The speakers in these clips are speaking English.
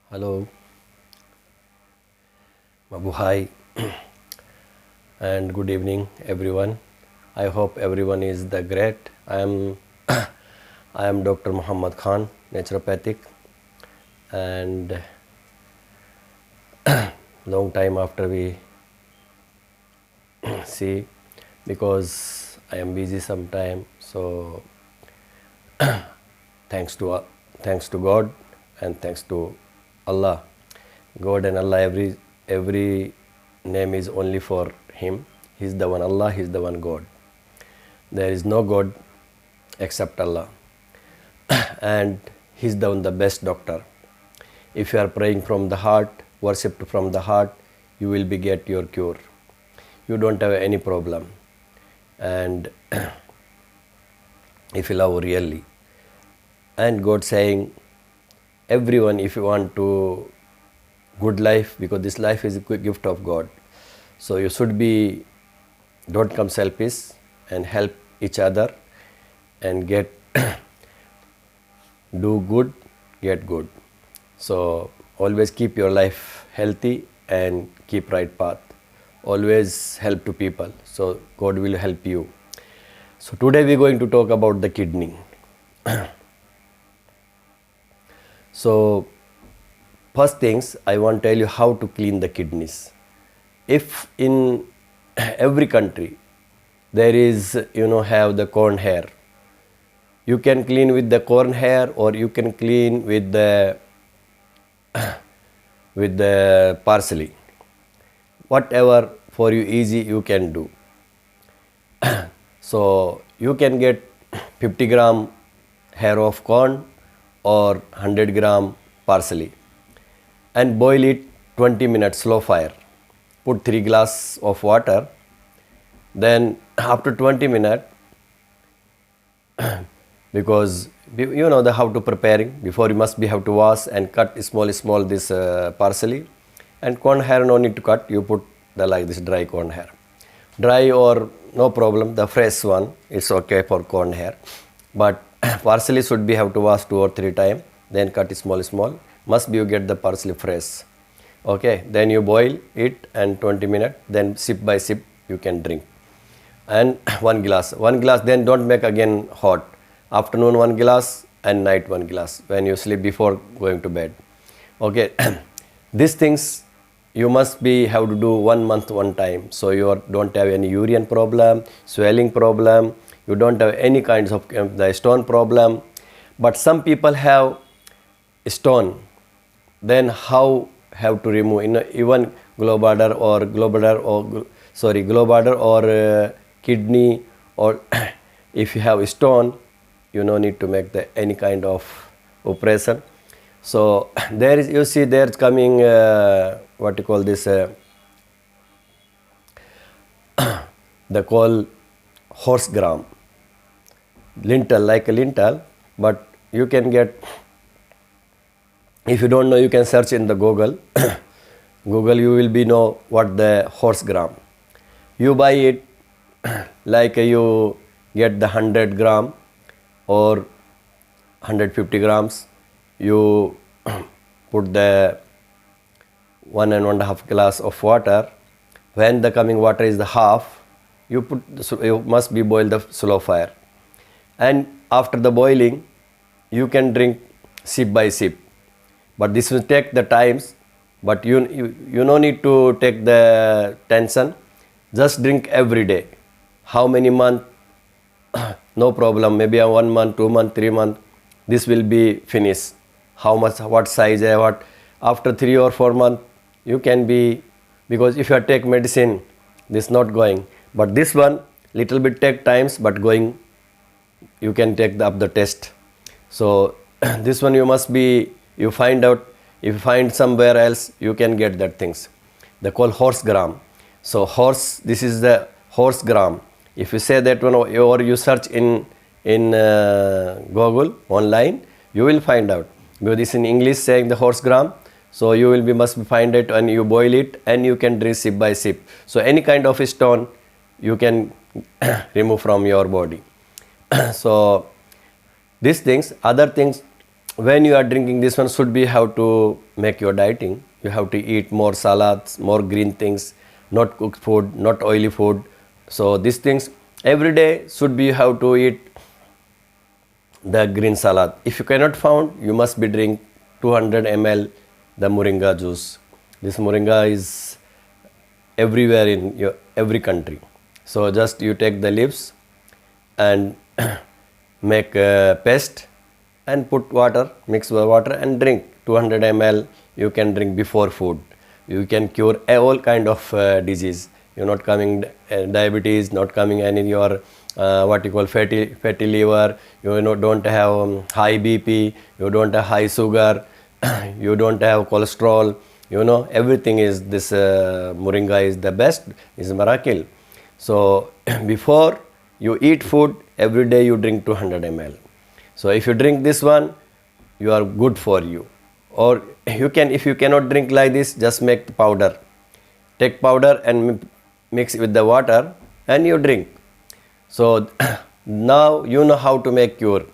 Hello, Mabu, hi, and good evening, everyone. I hope everyone is the great. I am Dr. Muhammad Khan, naturopathic, and long time after we see, because I am busy sometime. So thanks to thanks to God and thanks to Allah. God and Allah, every name is only for Him. He's the one Allah, He's the one God. There is no God except Allah. And He's the best doctor. If you are praying from the heart, worshipped from the heart, you will be get your cure. You don't have any problem. And if you love really. And God saying, everyone, if you want to good life, because this life is a quick gift of God, so you should be, don't come selfish and help each other and get do good, get good. So always keep your life healthy and keep right path. Always help to people, so God will help you. So today we are going to talk about the kidney. So first things, I want to tell you how to clean the kidneys. If in every country there is, have the corn hair, you can clean with the corn hair, or you can clean with the parsley. Whatever for you easy, you can do. So you can get 50 gram hair of corn or 100 gram parsley and boil it 20 minutes slow fire. Put 3 glass of water. Then after 20 minutes, because you know how to preparing, before you must be have to wash and cut small this parsley, and corn hair no need to cut, you put the like this dry corn hair. Dry or no problem, the fresh one is okay for corn hair, but parsley should be have to wash 2 or 3 times, then cut small. Must be you get the parsley fresh. Okay, then you boil it and 20 minutes, then sip by sip you can drink. And one glass, then don't make again hot. Afternoon 1 glass and night 1 glass when you sleep before going to bed. Okay, these things you must be have to do 1 month 1 time, so you don't have any urine problem, swelling problem, you don't have any kinds of the stone problem. But some people have stone, then how have to remove, even gallbladder or kidney, or if you have stone, you no need to make any kind of operation. So there is, you see there's coming what you call this the call horse gram, lintel, like a lintel, but you can get, if you don't know, you can search in the Google. Google, you will be know what the horse gram. You buy it like you get the 100 gram or 150 grams. You put the 1 and 1.5 glass of water. When the coming water is the half, you must be boil the slow fire. And after the boiling, you can drink sip by sip. But this will take the times, but you no need to take the tension. Just drink every day. How many months? No problem. Maybe 1 month, 2 months, 3 months, this will be finished. How much, what size, what? After 3 or 4 months, you can be, because if you take medicine, this not going. But this one, little bit take times, but going, you can take up the test. So this one you must be, you find out, if you find somewhere else, you can get that things. They call horse gram. So horse, this is the horse gram. If you say that one, or you search in Google online, you will find out. Because this in English saying the horse gram, so you will be must find it and you boil it and you can drink sip by sip. So any kind of stone you can remove from your body. So these things, other things, when you are drinking this one, should be how to make your dieting. You have to eat more salads, more green things, not cooked food, not oily food. So these things every day should be how to eat the green salad. If you cannot found, you must be drink 200 ml the moringa juice. This moringa is everywhere in every country. So just you take the leaves and make a paste and put water, mix with water and drink 200 ml. You can drink before food. You can cure all kind of disease. You're not coming diabetes, not coming any your what you call fatty liver. You know, don't have high BP. You don't have high sugar. You don't have cholesterol. You know, everything is this moringa is the best, is miracle. So before you eat food, every day you drink 200 ml. So if you drink this one, you are good for you. Or you can, if you cannot drink like this, just make powder. Take powder and mix it with the water and you drink. So now you know how to make cure.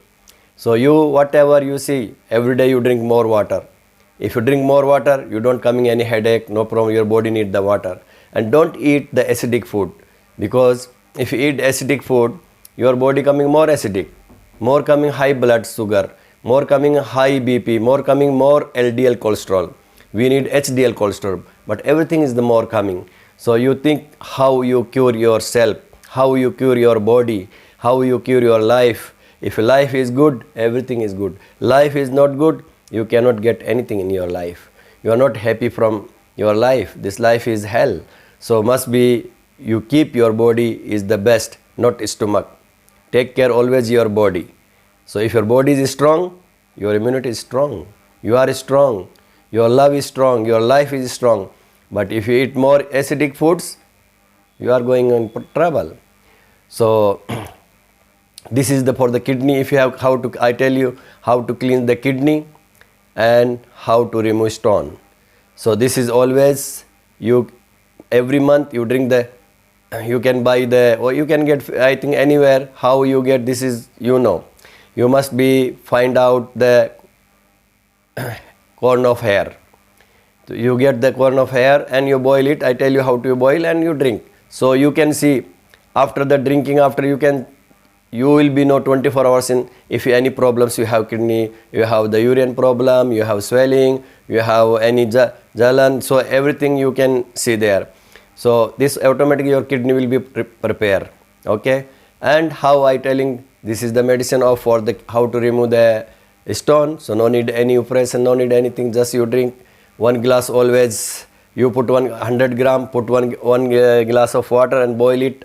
So you, whatever you see, every day you drink more water. If you drink more water, you don't coming any headache, no problem, your body need the water. And don't eat the acidic food, because if you eat acidic food, your body coming more acidic, more coming high blood sugar, more coming high BP, more coming more LDL cholesterol. We need HDL cholesterol, but everything is the more coming. So you think how you cure yourself, how you cure your body, how you cure your life. If life is good, everything is good. Life is not good, you cannot get anything in your life. You are not happy from your life. This life is hell. So must be you keep your body is the best, not stomach. Take care always your body. So if your body is strong, your immunity is strong. You are strong. Your love is strong. Your life is strong. But if you eat more acidic foods, you are going in trouble. So this is the for the kidney. If you have how to, I tell you how to clean the kidney and how to remove stone. So this is always you every month you drink the, you can buy the, or you can get, I think anywhere. How you get this is, you know, you must be find out the corn of hair. So you get the corn of hair and you boil it. I tell you how to boil and you drink. So you can see after the drinking, after you will be no 24 hours in. If any problems you have kidney, you have the urine problem, you have swelling, you have any jalan, so everything you can see there. So this automatically your kidney will be prepared. Okay. And how I telling, this is the medicine of for the how to remove the stone. So no need any operation, no need anything, just you drink 1 glass always. You put 100 gram, put one glass of water and boil it